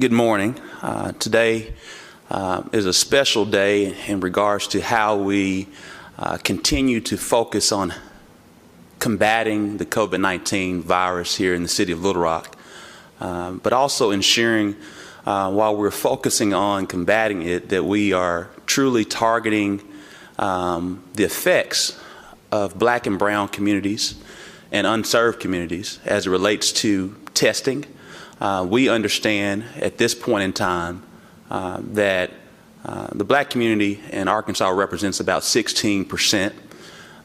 Good morning. Today is a special day in regards to how we continue to focus on combating the COVID-19 virus here in the city of Little Rock, but also ensuring while we're focusing on combating it that we are truly targeting the effects of Black and brown communities and unserved communities as it relates to testing. We understand at this point in time that the Black community in Arkansas represents about 16%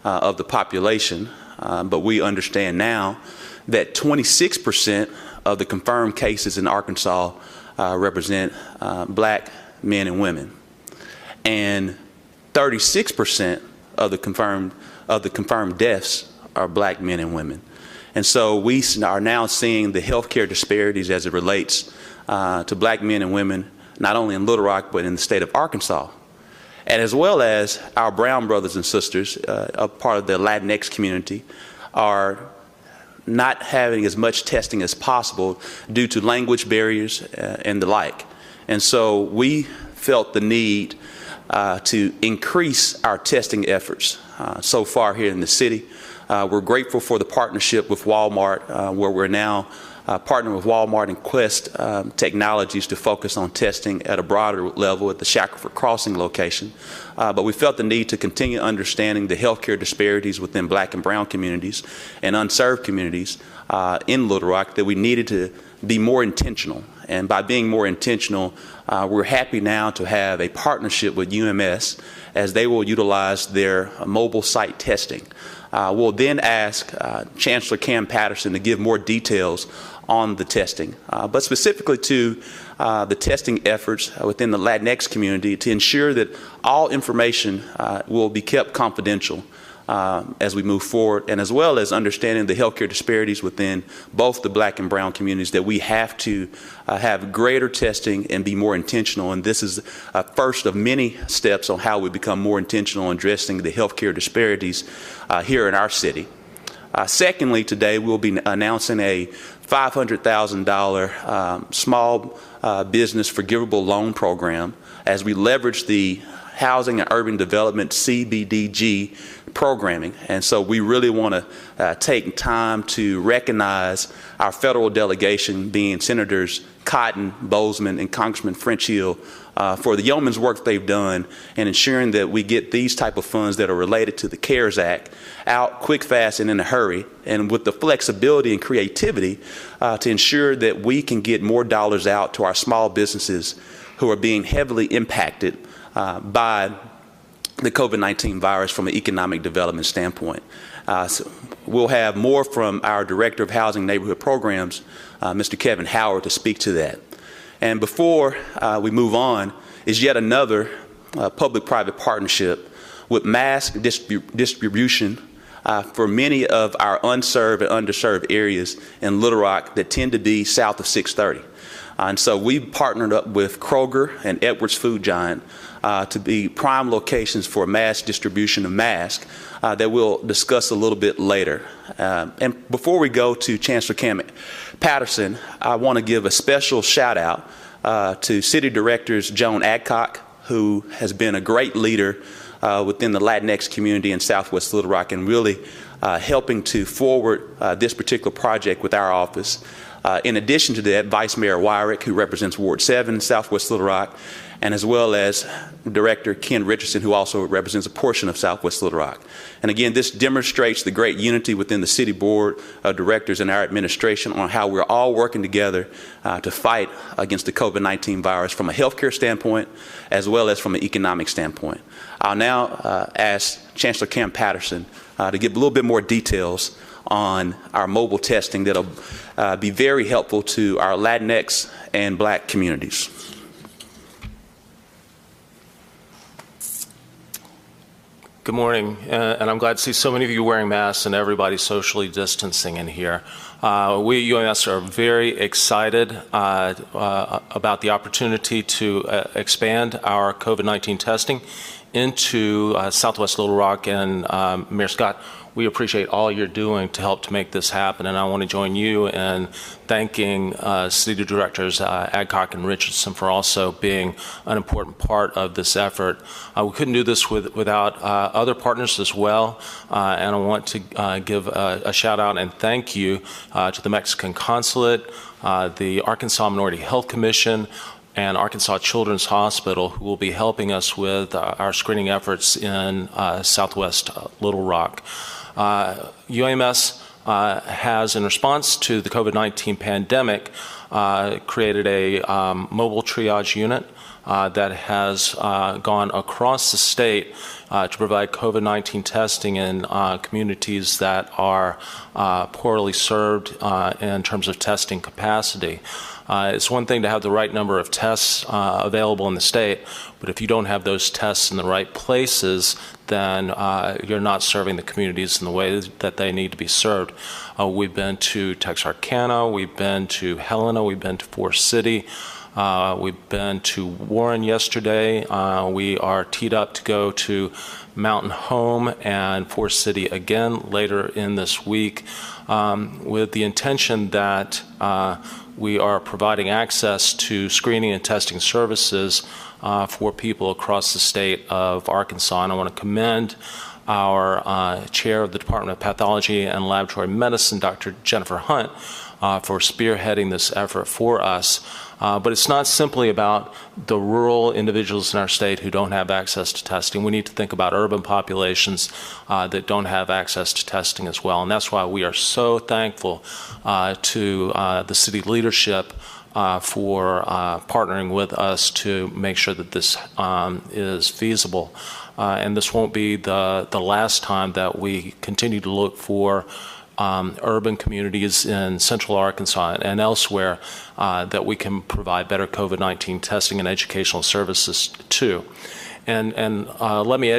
of the population, but we understand now that 26% of the confirmed cases in Arkansas represent Black men and women, and 36% of the confirmed deaths are Black men and women. And so we are now seeing the healthcare disparities as it relates to Black men and women, not only in Little Rock, but in the state of Arkansas. And as well as our brown brothers and sisters, a part of the Latinx community, are not having as much testing as possible due to language barriers and the like. And so we felt the need to increase our testing efforts so far here in the city. We're grateful for the partnership with Walmart, where we're now partnering with Walmart and Quest Technologies to focus on testing at a broader level at the Shackelford Crossing location. But we felt the need to continue understanding the healthcare disparities within Black and brown communities and unserved communities in Little Rock, that we needed to be more intentional. And by being more intentional, we're happy now to have a partnership with UMS as they will utilize their mobile site testing. We'll then ask Chancellor Cam Patterson to give more details on the testing, but specifically to the testing efforts within the Latinx community to ensure that all information will be kept confidential as we move forward, and as well as understanding the healthcare disparities within both the Black and brown communities, that we have to have greater testing and be more intentional. And this is a first of many steps on how we become more intentional in addressing the healthcare disparities here in our city. Secondly, today we'll be announcing a $500,000 small business forgivable loan program as we leverage the Housing and Urban Development CBDG programming. And so we really want to take time to recognize our federal delegation, being Senators Cotton, Bozeman, and Congressman French Hill, for the yeoman's work they've done in ensuring that we get these type of funds that are related to the CARES Act out quick, fast, and in a hurry, and with the flexibility and creativity to ensure that we can get more dollars out to our small businesses who are being heavily impacted by the COVID-19 virus from an economic development standpoint. So we'll have more from our Director of Housing and Neighborhood Programs, Mr. Kevin Howard, to speak to that. And before we move on, is yet another public-private partnership with mask distribution for many of our unserved and underserved areas in Little Rock that tend to be south of 630. And so we've partnered up with Kroger and Edwards Food Giant to be prime locations for mass distribution of masks that we'll discuss a little bit later. And before we go to Chancellor Cam Patterson, I want to give a special shout out to City Directors Joan Adcock, who has been a great leader within the Latinx community in Southwest Little Rock and really helping to forward this particular project with our office. In addition to that, Vice Mayor Wyrick, who represents Ward 7, Southwest Little Rock, and as well as Director Ken Richardson, who also represents a portion of Southwest Little Rock. And again, this demonstrates the great unity within the City Board of Directors and our administration on how we're all working together to fight against the COVID-19 virus from a healthcare standpoint as well as from an economic standpoint. I'll now ask Chancellor Cam Patterson to give a little bit more details on our mobile testing that'll be very helpful to our Latinx and Black communities. Good morning, and I'm glad to see so many of you wearing masks and everybody socially distancing in here. We at UMS are very excited about the opportunity to expand our COVID-19 testing into Southwest Little Rock. And Mayor Scott, we appreciate all you're doing to help to make this happen. And I want to join you in thanking City Directors Adcock and Richardson for also being an important part of this effort. We couldn't do this without other partners as well. And I want to give a shout out and thank you to the Mexican Consulate, the Arkansas Minority Health Commission, and Arkansas Children's Hospital, who will be helping us with our screening efforts in Southwest Little Rock. UAMS has, in response to the COVID-19 pandemic, created a mobile triage unit that has gone across the state to provide COVID-19 testing in communities that are poorly served in terms of testing capacity. It's one thing to have the right number of tests available in the state, but if you don't have those tests in the right places, then you're not serving the communities in the way that they need to be served. We've been to Texarkana, we've been to Helena, we've been to Forest City, we've been to Warren yesterday. We are teed up to go to Mountain Home and Forest City again later in this week with the intention that we are providing access to screening and testing services for people across the state of Arkansas. And I want to commend our chair of the Department of Pathology and Laboratory Medicine, Dr. Jennifer Hunt, for spearheading this effort for us. But it's not simply about the rural individuals in our state who don't have access to testing. We need to think about urban populations that don't have access to testing as well. And that's why we are so thankful to the city leadership for partnering with us to make sure that this is feasible. And this won't be the last time that we continue to look for urban communities in central Arkansas and elsewhere that we can provide better COVID-19 testing and educational services to. And let me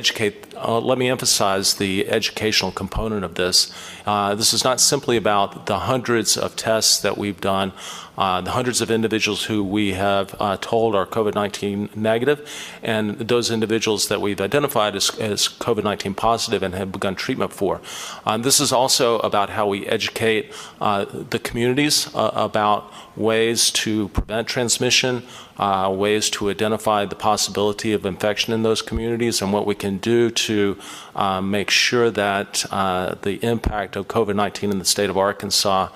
emphasize the educational component of this. This is not simply about the hundreds of tests that we've done, the hundreds of individuals who we have told are COVID-19 negative, and those individuals that we've identified as COVID-19 positive and have begun treatment for. This is also about how we educate the communities about ways to prevent transmission, ways to identify the possibility of infection in those communities, and what we can do to make sure that the impact of COVID-19 in the state of Arkansas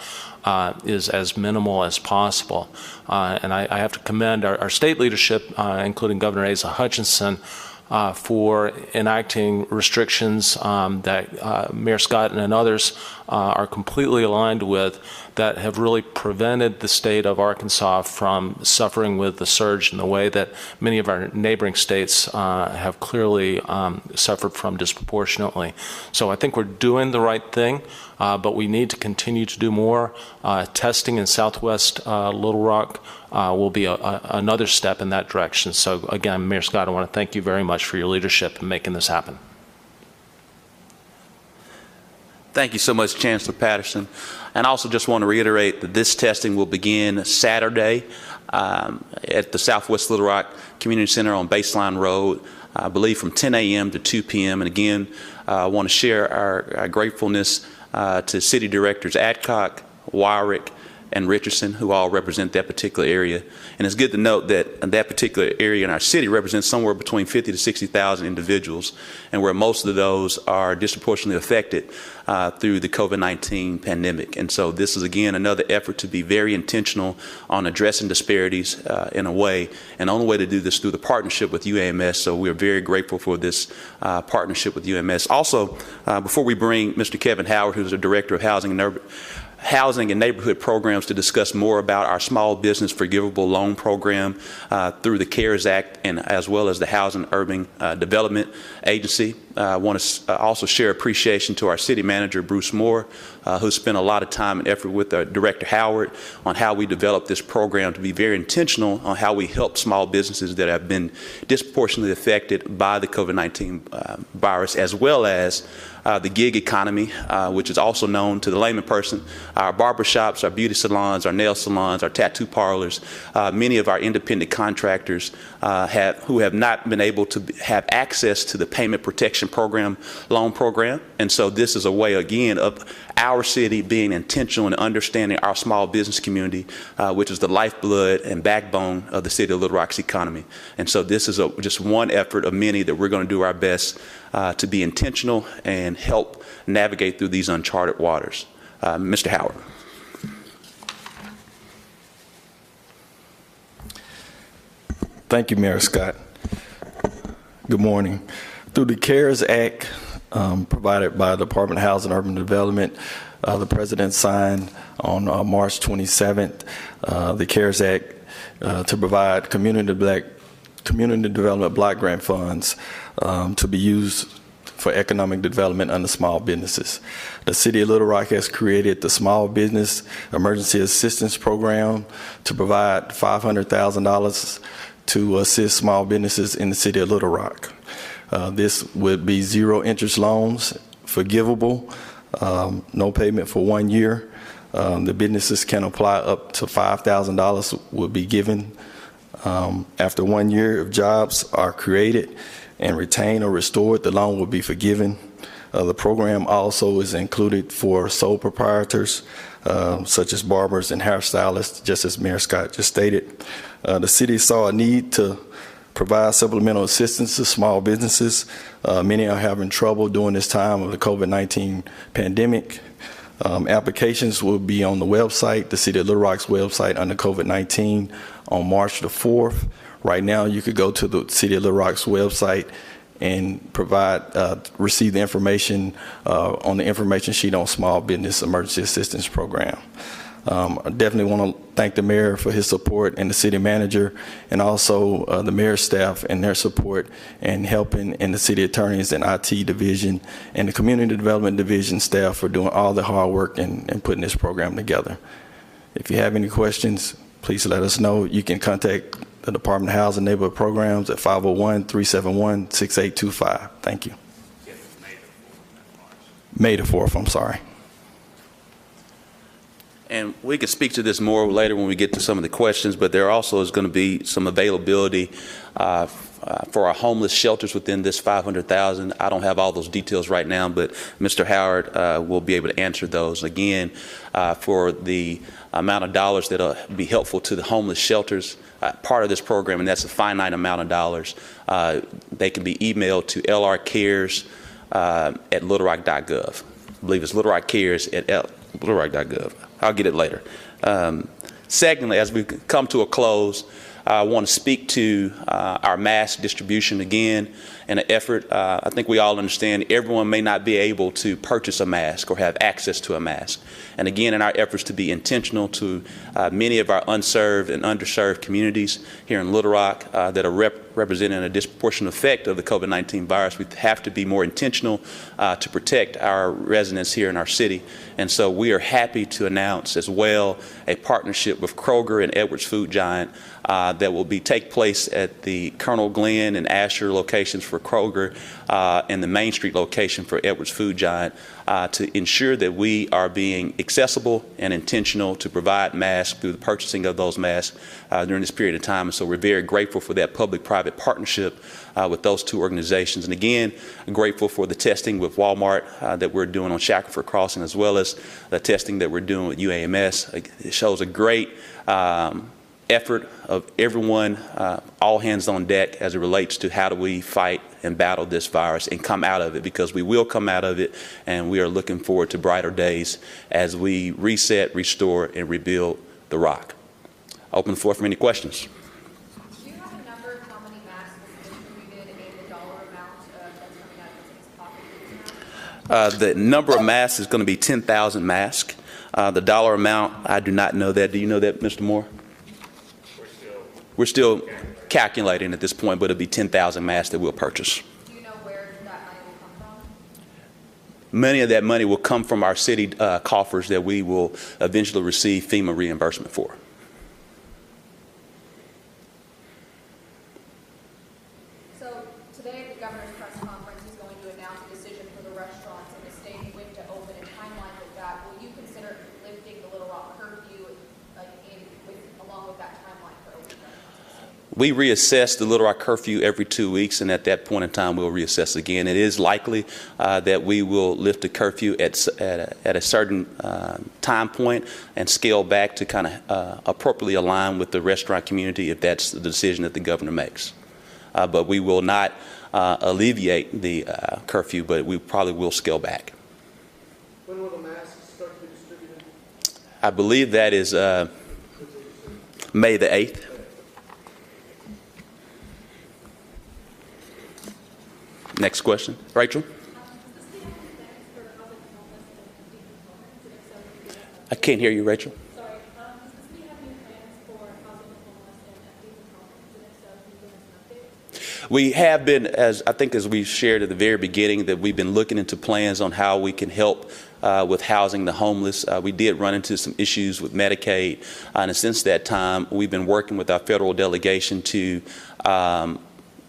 is as minimal as possible. And I have to commend our state leadership, including Governor Asa Hutchinson, for enacting restrictions that Mayor Scott and others are completely aligned with, that have really prevented the state of Arkansas from suffering with the surge in the way that many of our neighboring states have clearly suffered from disproportionately. So I think we're doing the right thing, but we need to continue to do more. Testing in Southwest Little Rock will be another step in that direction. So again, Mayor Scott, I want to thank you very much for your leadership in making this happen. Thank you so much, Chancellor Patterson. And I also just want to reiterate that this testing will begin Saturday at the Southwest Little Rock Community Center on Baseline Road, I believe from 10 a.m. to 2 p.m. And again, I want to share our gratefulness to City Directors Adcock, Wyrick, and Richardson, who all represent that particular area. And it's good to note that that particular area in our city represents somewhere between 50 to 60,000 individuals, and where most of those are disproportionately affected through the COVID-19 pandemic. And so this is, again, another effort to be very intentional on addressing disparities in a way, and the only way to do this through the partnership with UAMS. So we're very grateful for this partnership with UAMS. Also, before we bring Mr. Kevin Howard, who's the Director of Housing and Neighborhood Programs, to discuss more about our small business forgivable loan program through the CARES Act, and as well as the Housing and Urban Development Agency. I want to also share appreciation to our city manager, Bruce Moore, who spent a lot of time and effort with Director Howard on how we developed this program to be very intentional on how we help small businesses that have been disproportionately affected by the COVID-19 virus, as well as the gig economy, which is also known to the layman person, our barbershops, our beauty salons, our nail salons, our tattoo parlors, many of our independent contractors who have not been able to have access to the payment protection program, loan program. And so this is a way, again, of our city being intentional in understanding our small business community, which is the lifeblood and backbone of the city of Little Rock's economy. And so this is just one effort of many that we're going to do our best to be intentional and help navigate through these uncharted waters. Mr. Howard. Thank you, Mayor Scott. Good morning. Through the CARES Act provided by the Department of Housing and Urban Development, the President signed on March 27th the CARES Act to provide community development block grant funds to be used for economic development under small businesses. The City of Little Rock has created the Small Business Emergency Assistance Program to provide $500,000 to assist small businesses in the City of Little Rock. This would be zero interest loans, forgivable, no payment for 1 year. The businesses can apply up to $5,000 will be given after 1 year. If jobs are created and retained or restored, the loan will be forgiven. The program also is included for sole proprietors, such as barbers and hairstylists, just as Mayor Scott just stated. The city saw a need to provide supplemental assistance to small businesses. Many are having trouble during this time of the COVID-19 pandemic. Applications will be on the website, the City of Little Rock's website, under COVID-19 on March the 4th. Right now, you could go to the City of Little Rock's website and receive the information on the information sheet on Small Business Emergency Assistance Program. I definitely want to thank the mayor for his support and the city manager, and also the mayor's staff and their support and helping, and the city attorneys and IT division and the community development division staff for doing all the hard work and putting this program together. If you have any questions, please let us know. You can contact the Department of Housing and Neighborhood Programs at 501-371-6825. Thank you. May the 4th, I'm sorry. And we can speak to this more later when we get to some of the questions, but there also is going to be some availability for our homeless shelters within this $500,000. I don't have all those details right now, but Mr. Howard will be able to answer those. Again, for the amount of dollars that will be helpful to the homeless shelters, part of this program, and that's a finite amount of dollars, they can be emailed to lrcares at littlerock.gov. I believe it's littlerockcares at littlerock.gov. I'll get it later. Secondly, as we come to a close, I want to speak to our mask distribution again in an effort. I think we all understand everyone may not be able to purchase a mask or have access to a mask. And again, in our efforts to be intentional to many of our unserved and underserved communities here in Little Rock that are representing a disproportionate effect of the COVID-19 virus, we have to be more intentional to protect our residents here in our city. And so we are happy to announce as well a partnership with Kroger and Edwards Food Giant that will take place at the Colonel Glenn and Asher locations for Kroger and the Main Street location for Edwards Food Giant to ensure that we are being accessible and intentional to provide masks through the purchasing of those masks during this period of time. And so we're very grateful for that public-private partnership with those two organizations. And again, I'm grateful for the testing with Walmart that we're doing on Shackelford Crossing, as well as the testing that we're doing with UAMS. It shows a great effort of everyone, all hands on deck as it relates to how do we fight and battle this virus and come out of it, because we will come out of it, and we are looking forward to brighter days as we reset, restore, and rebuild the Rock. Open the floor for any questions. Do you have a number of how many masks were distributed and the dollar amount that's coming out of the city's pocket? The number of masks is going to be 10,000 masks. The dollar amount, I do not know that. Do you know that, Mr. Moore? We're still calculating at this point, but it'll be 10,000 masks that we'll purchase. Do you know where that money will come Many of that money will come from our city coffers that we will eventually receive FEMA reimbursement for. So today at the governor's press conference, he's going to announce a decision for the restaurants in the state when to open and timeline with that. Will you consider lifting the Little Rock curfew along with that timeline for opening restaurants? We reassess the Little Rock curfew every 2 weeks, and at that point in time, we'll reassess again. It is likely that we will lift the curfew at a certain time point and scale back to kind of appropriately align with the restaurant community if that's the decision that the governor makes. But we will not alleviate the curfew, but we probably will scale back. When will the masks start to be distributed? I believe that is May the 8th. Next question. Rachel? I can't hear you, Rachel. Sorry, does the city have any plans for housing the homeless and empty components? And if so, can you give us an update? We have been, as I think as we shared at the very beginning, that we've been looking into plans on how we can help with housing the homeless. We did run into some issues with Medicaid, and since that time, we've been working with our federal delegation to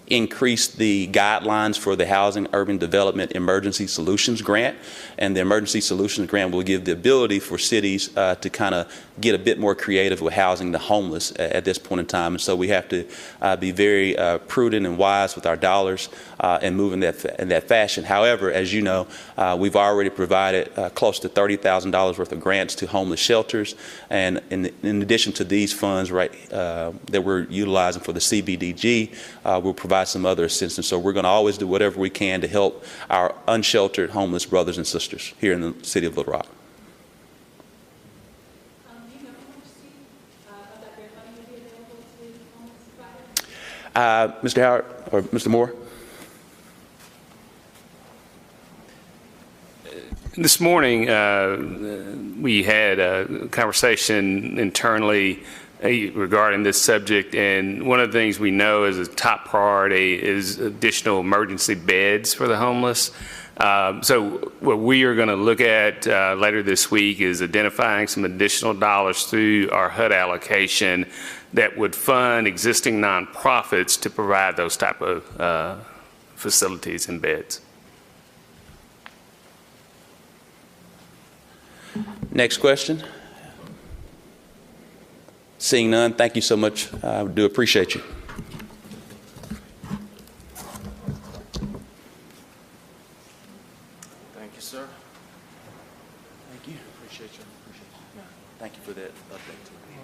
increase the guidelines for the Housing Urban Development Emergency Solutions Grant. And the Emergency Solutions Grant will give the ability for cities to kind of get a bit more creative with housing the homeless at this point in time. And so we have to be very prudent and wise with our dollars and move in that fashion. However, as you know, we've already provided close to $30,000 worth of grants to homeless shelters. And in addition to these funds that we're utilizing for the CBDG, we'll provide some other assistance. So we're going to always do whatever we can to help our unsheltered homeless brothers and sisters here in the city of Little Rock. Do you know how much of that grant money will be available to homeless providers? Mr. Howard or Mr. Moore? This morning, we had a conversation internally regarding this subject, and one of the things we know is a top priority is additional emergency beds for the homeless. So what we are going to look at later this week is identifying some additional dollars through our HUD allocation that would fund existing nonprofits to provide those type of facilities and beds. Next question. Seeing none, thank you so much. I do appreciate you. Thank you, sir. Thank you. Appreciate you. Thank you for that update.